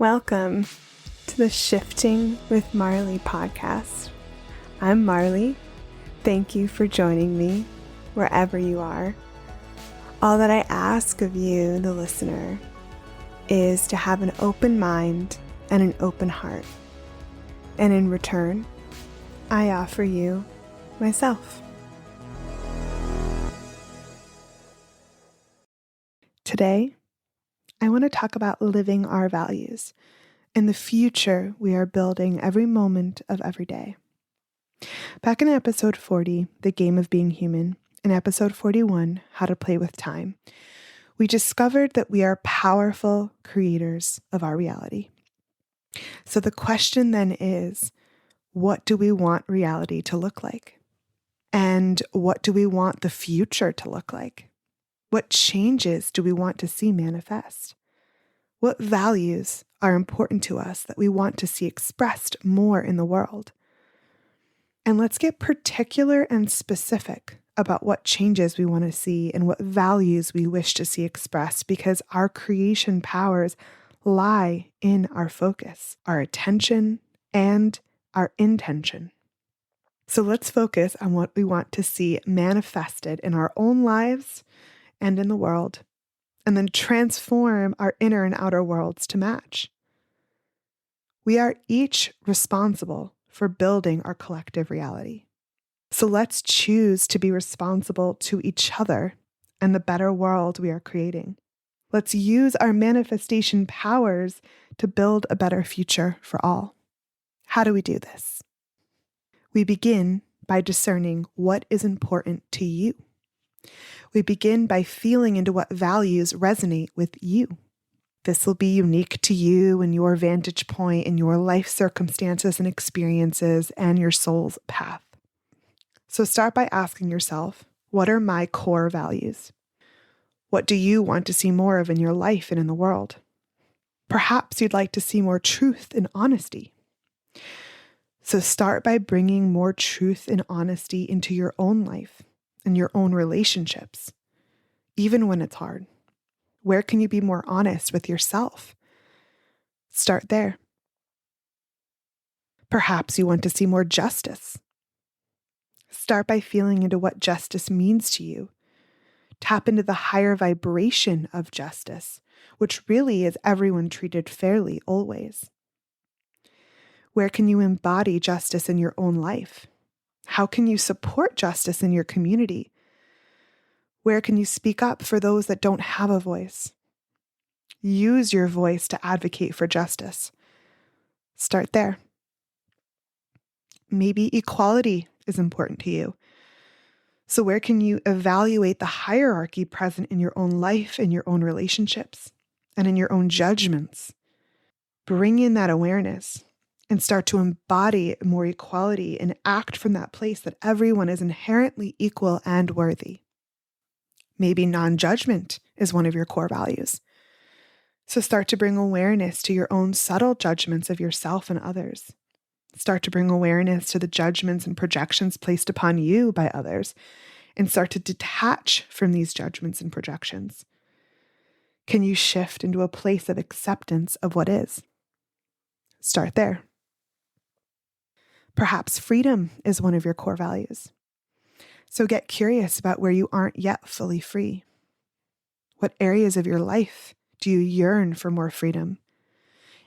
Welcome to the Shifting with Marlee podcast. I'm Marlee. Thank you for joining me wherever you are. All that I ask of you, the listener, is to have an open mind and an open heart. And in return, I offer you myself. Today, I want to talk about living our values and the future we are building every moment of every day. Back in episode 40, The Game of Being Human, and episode 41, How to Play with Time, we discovered that we are powerful creators of our reality. So the question then is, what do we want reality to look like? And what do we want the future to look like? What changes do we want to see manifest? What values are important to us that we want to see expressed more in the world? And let's get particular and specific about what changes we want to see and what values we wish to see expressed, because our creation powers lie in our focus, our attention, and our intention. So let's focus on what we want to see manifested in our own lives and in the world, and then transform our inner and outer worlds to match. We are each responsible for building our collective reality. So let's choose to be responsible to each other and the better world we are creating. Let's use our manifestation powers to build a better future for all. How do we do this? We begin by discerning what is important to you. We begin by feeling into what values resonate with you. This will be unique to you and your vantage point and your life circumstances and experiences and your soul's path. So start by asking yourself, what are my core values? What do you want to see more of in your life and in the world? Perhaps you'd like to see more truth and honesty. So start by bringing more truth and honesty into your own life and your own relationships, even when it's hard. Where can you be more honest with yourself? Start there. Perhaps you want to see more justice. Start by feeling into what justice means to you. Tap into the higher vibration of justice, which really is everyone treated fairly always. Where can you embody justice in your own life? How can you support justice in your community? Where can you speak up for those that don't have a voice? Use your voice to advocate for justice. Start there. Maybe equality is important to you. So where can you evaluate the hierarchy present in your own life, in your own relationships, and in your own judgments? Bring in that awareness and start to embody more equality and act from that place that everyone is inherently equal and worthy. Maybe non-judgment is one of your core values. So start to bring awareness to your own subtle judgments of yourself and others. Start to bring awareness to the judgments and projections placed upon you by others, and start to detach from these judgments and projections. Can you shift into a place of acceptance of what is? Start there. Perhaps freedom is one of your core values. So get curious about where you aren't yet fully free. What areas of your life do you yearn for more freedom?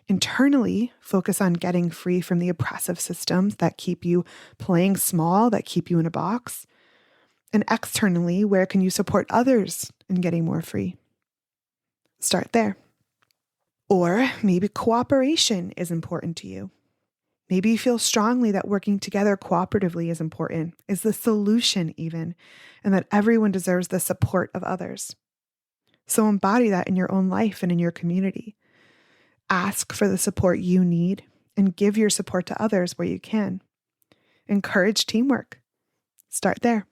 Internally, focus on getting free from the oppressive systems that keep you playing small, that keep you in a box. And externally, where can you support others in getting more free? Start there. Or maybe cooperation is important to you. Maybe you feel strongly that working together cooperatively is important, is the solution even, and that everyone deserves the support of others. So embody that in your own life and in your community. Ask for the support you need and give your support to others where you can. Encourage teamwork. Start there.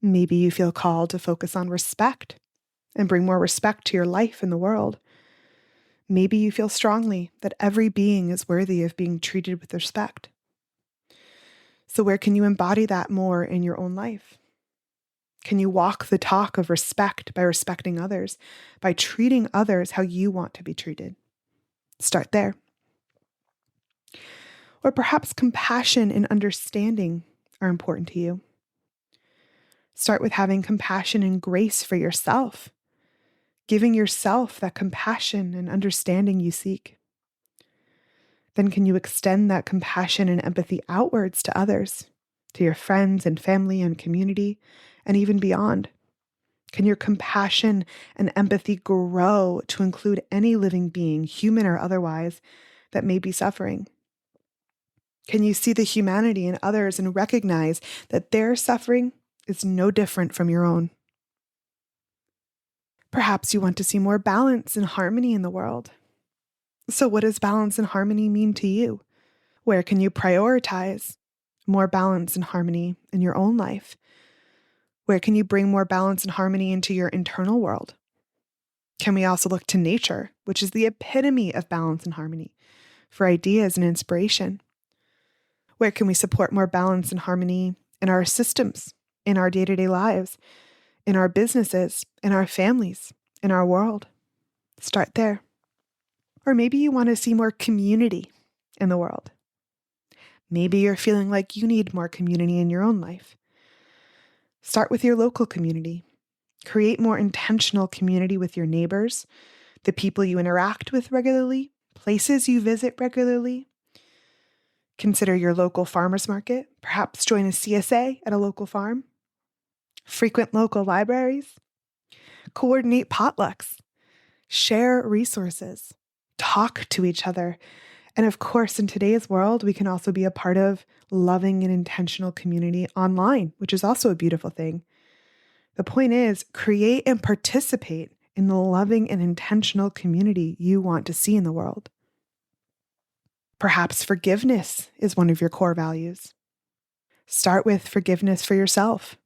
Maybe you feel called to focus on respect and bring more respect to your life and the world. Maybe you feel strongly that every being is worthy of being treated with respect. So where can you embody that more in your own life? Can you walk the talk of respect by respecting others, by treating others how you want to be treated? Start there. Or perhaps compassion and understanding are important to you. Start with having compassion and grace for yourself, giving yourself that compassion and understanding you seek. Then can you extend that compassion and empathy outwards to others, to your friends and family and community, and even beyond? Can your compassion and empathy grow to include any living being, human or otherwise, that may be suffering? Can you see the humanity in others and recognize that their suffering is no different from your own? Perhaps you want to see more balance and harmony in the world. So what does balance and harmony mean to you? Where can you prioritize more balance and harmony in your own life? Where can you bring more balance and harmony into your internal world? Can we also look to nature, which is the epitome of balance and harmony, for ideas and inspiration? Where can we support more balance and harmony in our systems, in our day-to-day lives, in our businesses, in our families, in our world? Start there. Or maybe you want to see more community in the world. Maybe you're feeling like you need more community in your own life. Start with your local community. Create more intentional community with your neighbors, the people you interact with regularly, places you visit regularly. Consider your local farmers market. Perhaps join a CSA at a local farm. Frequent local libraries. Coordinate potlucks. Share resources. Talk to each other. And of course, in today's world, we can also be a part of loving and intentional community online, which is also a beautiful thing. The point is, create and participate in the loving and intentional community you want to see in the world. Perhaps forgiveness is one of your core values. Start with forgiveness for yourself.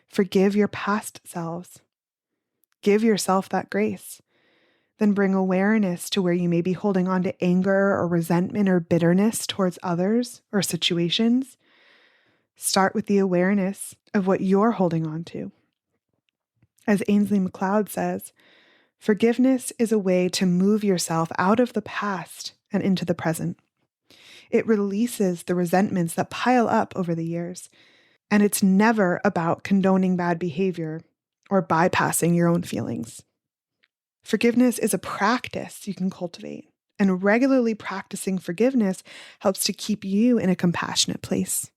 Forgive your past selves. Give yourself that grace. Then bring awareness to where you may be holding on to anger or resentment or bitterness towards others or situations. Start with the awareness of what you're holding on to. As Ainsley MacLeod says, forgiveness is a way to move yourself out of the past and into the present. It releases the resentments that pile up over the years. And it's never about condoning bad behavior or bypassing your own feelings. Forgiveness is a practice you can cultivate, and regularly practicing forgiveness helps to keep you in a compassionate place.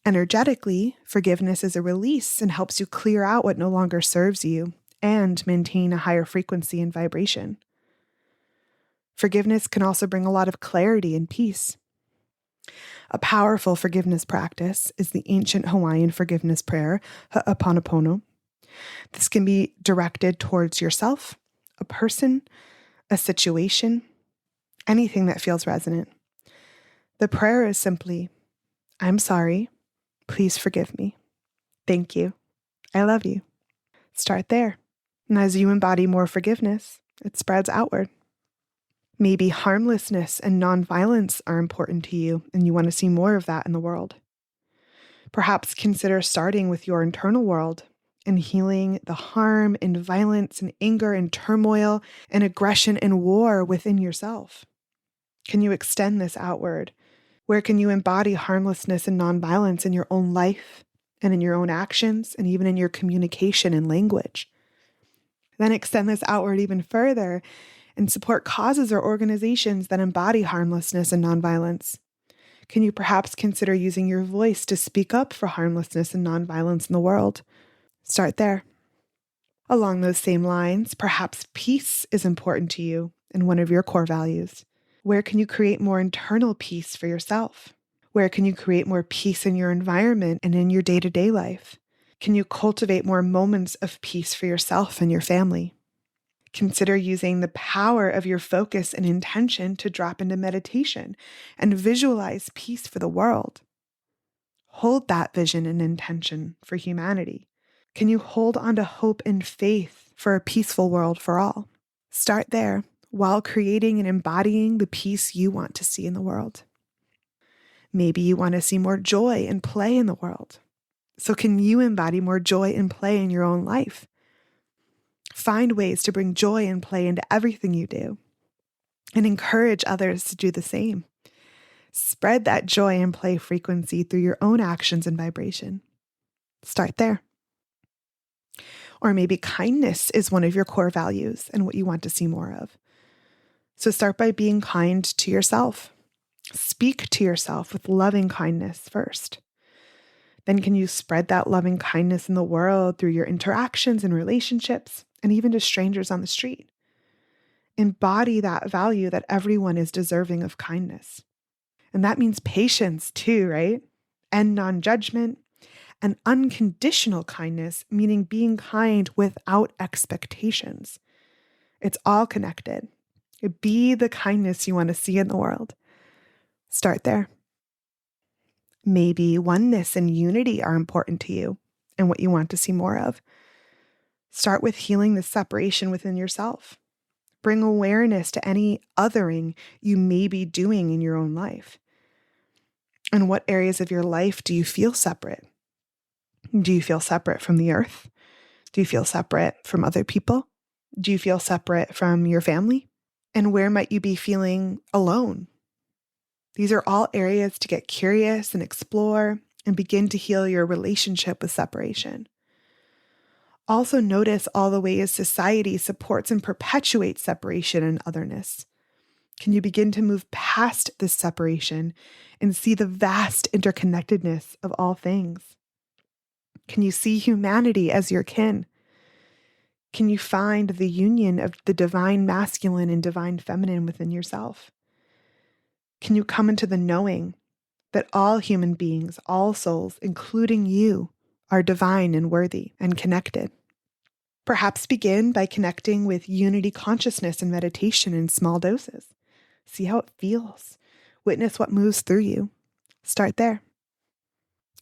Energetically, forgiveness is a release and helps you clear out what no longer serves you and maintain a higher frequency and vibration. Forgiveness can also bring a lot of clarity and peace. A powerful forgiveness practice is the ancient Hawaiian forgiveness prayer, Ho'oponopono. This can be directed towards yourself, a person, a situation, anything that feels resonant. The prayer is simply, I'm sorry, please forgive me. Thank you. I love you. Start there. And as you embody more forgiveness, it spreads outward. Maybe harmlessness and nonviolence are important to you, and you want to see more of that in the world. Perhaps consider starting with your internal world and healing the harm and violence and anger and turmoil and aggression and war within yourself. Can you extend this outward? Where can you embody harmlessness and nonviolence in your own life and in your own actions and even in your communication and language? Then extend this outward even further and support causes or organizations that embody harmlessness and nonviolence. Can you perhaps consider using your voice to speak up for harmlessness and nonviolence in the world? Start there. Along those same lines, perhaps peace is important to you and one of your core values. Where can you create more internal peace for yourself? Where can you create more peace in your environment and in your day-to-day life? Can you cultivate more moments of peace for yourself and your family? Consider using the power of your focus and intention to drop into meditation and visualize peace for the world. Hold that vision and intention for humanity. Can you hold on to hope and faith for a peaceful world for all? Start there while creating and embodying the peace you want to see in the world. Maybe you want to see more joy and play in the world. So can you embody more joy and play in your own life? Find ways to bring joy and play into everything you do. and encourage others to do the same. Spread that joy and play frequency through your own actions and vibration. Start there. Or maybe kindness is one of your core values and what you want to see more of. So start by being kind to yourself. Speak to yourself with loving kindness first. Then can you spread that loving kindness in the world through your interactions and relationships, and even to strangers on the street? Embody that value that everyone is deserving of kindness. And that means patience too, right? And non-judgment and unconditional kindness, meaning being kind without expectations. It's all connected. Be the kindness you want to see in the world. Start there. Maybe oneness and unity are important to you and what you want to see more of. Start with healing the separation within yourself. Bring awareness to any othering you may be doing in your own life. In what areas of your life do you feel separate? Do you feel separate from the earth? Do you feel separate from other people? Do you feel separate from your family? And where might you be feeling alone? These are all areas to get curious and explore and begin to heal your relationship with separation. Also notice all the ways society supports and perpetuates separation and otherness. Can you begin to move past this separation and see the vast interconnectedness of all things? Can you see humanity as your kin? Can you find the union of the divine masculine and divine feminine within yourself? Can you come into the knowing that all human beings, all souls, including you, are divine and worthy and connected? Perhaps begin by connecting with unity consciousness and meditation in small doses. See how it feels. Witness what moves through you. Start there.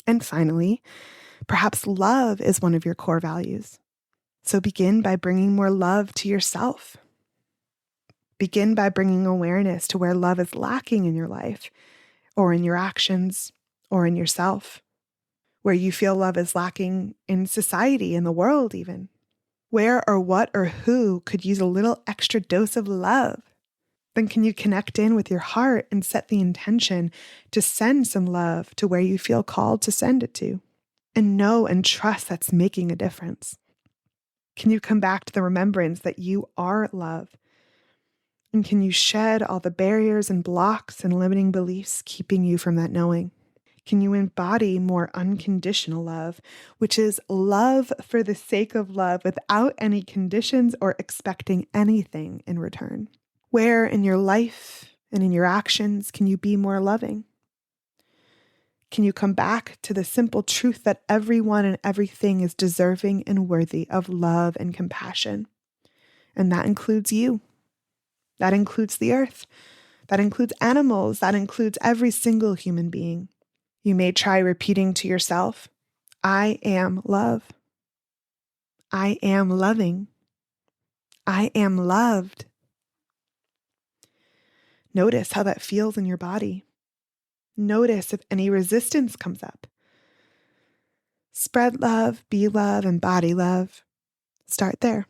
And finally, perhaps love is one of your core values. So begin by bringing more love to yourself. Begin by bringing awareness to where love is lacking in your life, or in your actions, or in yourself. Where you feel love is lacking in society, in the world even. Where or what or who could use a little extra dose of love? Then can you connect in with your heart and set the intention to send some love to where you feel called to send it to? And know and trust that's making a difference. Can you come back to the remembrance that you are love? And can you shed all the barriers and blocks and limiting beliefs keeping you from that knowing? Can you embody more unconditional love, which is love for the sake of love without any conditions or expecting anything in return? Where in your life and in your actions can you be more loving? Can you come back to the simple truth that everyone and everything is deserving and worthy of love and compassion? And that includes you. That includes the earth. That includes animals. That includes every single human being. You may try repeating to yourself, I am love. I am loving. I am loved. Notice how that feels in your body. Notice if any resistance comes up. Spread love, be love, embody love. Start there.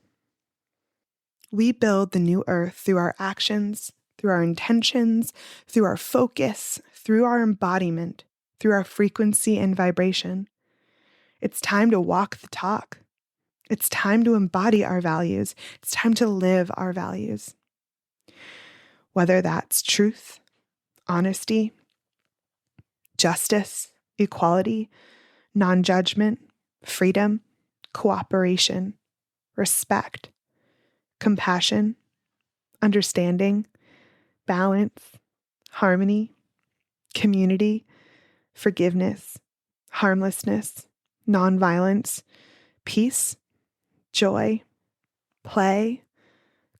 We build the new earth through our actions, through our intentions, through our focus, through our embodiment, through our frequency and vibration. It's time to walk the talk. It's time to embody our values. It's time to live our values. Whether that's truth, honesty, justice, equality, non-judgment, freedom, cooperation, respect, compassion, understanding, balance, harmony, community, forgiveness, harmlessness, nonviolence, peace, joy, play,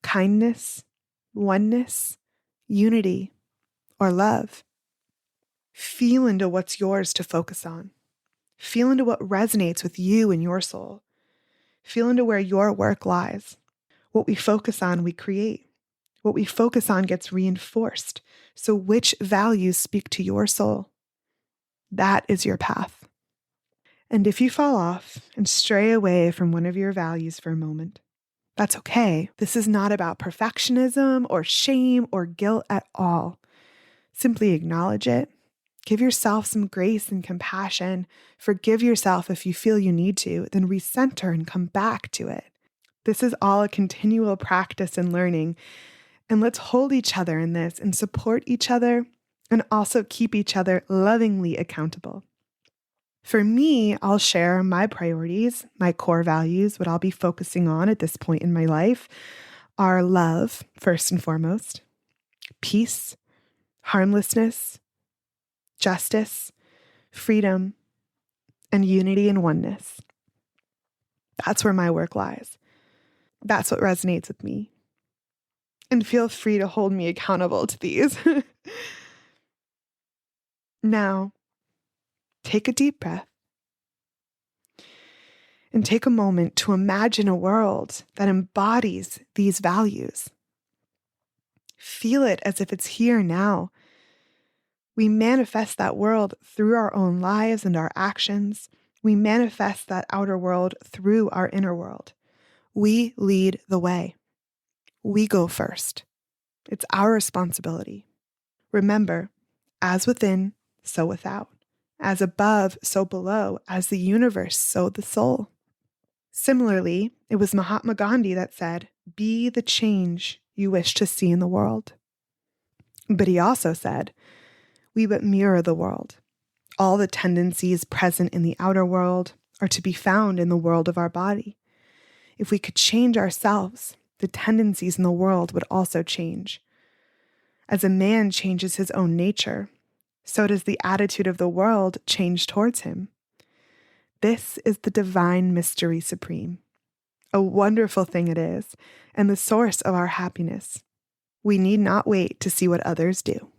kindness, oneness, unity, or love. Feel into what's yours to focus on. Feel into what resonates with you and your soul. Feel into where your work lies. What we focus on, we create. What we focus on gets reinforced. So which values speak to your soul? That is your path. And if you fall off and stray away from one of your values for a moment, That's okay. This is not about perfectionism or shame or guilt at all. Simply acknowledge it. Give yourself some grace and compassion. Forgive yourself if you feel you need to, then recenter and come back to it. This is all a continual practice and learning. And let's hold each other in this and support each other and also keep each other lovingly accountable. For me, I'll share my priorities, my core values, what I'll be focusing on at this point in my life are love, first and foremost, peace, harmlessness, justice, freedom, and unity and oneness. That's where my work lies. That's what resonates with me. And feel free to hold me accountable to these. Now, take a deep breath and take a moment to imagine a world that embodies these values. Feel it as if it's here now. We manifest that world through our own lives and our actions. We manifest that outer world through our inner world. We lead the way. We go first. It's our responsibility. Remember, as within, so without. As above, so below. As the universe, so the soul. Similarly, it was Mahatma Gandhi that said, "Be the change you wish to see in the world." But he also said, "We but mirror the world. All the tendencies present in the outer world are to be found in the world of our body. If we could change ourselves, the tendencies in the world would also change. As a man changes his own nature, so does the attitude of the world change towards him. This is the divine mystery supreme. A wonderful thing it is, and the source of our happiness. We need not wait to see what others do."